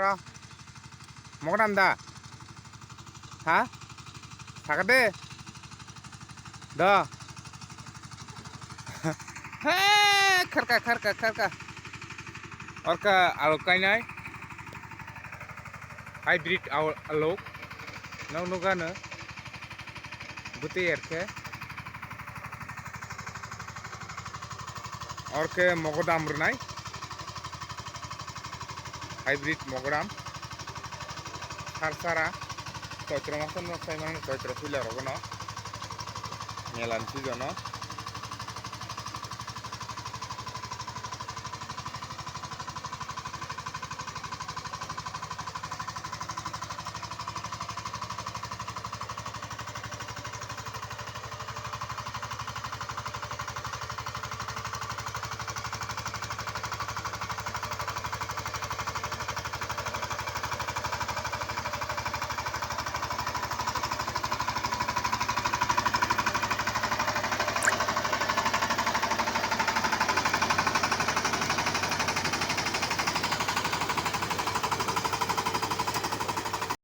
Taro. Mau Thandha? Hah? Sakade? Dah. Heh, kharka. Orka alokainai. Hybrid alok. Nau nugana. Buti erke. Orke mogodam rnai. Hybrid mogodam. Sarsara. Choitro masan no sai man choitro pila rogono. Ngelan sijono.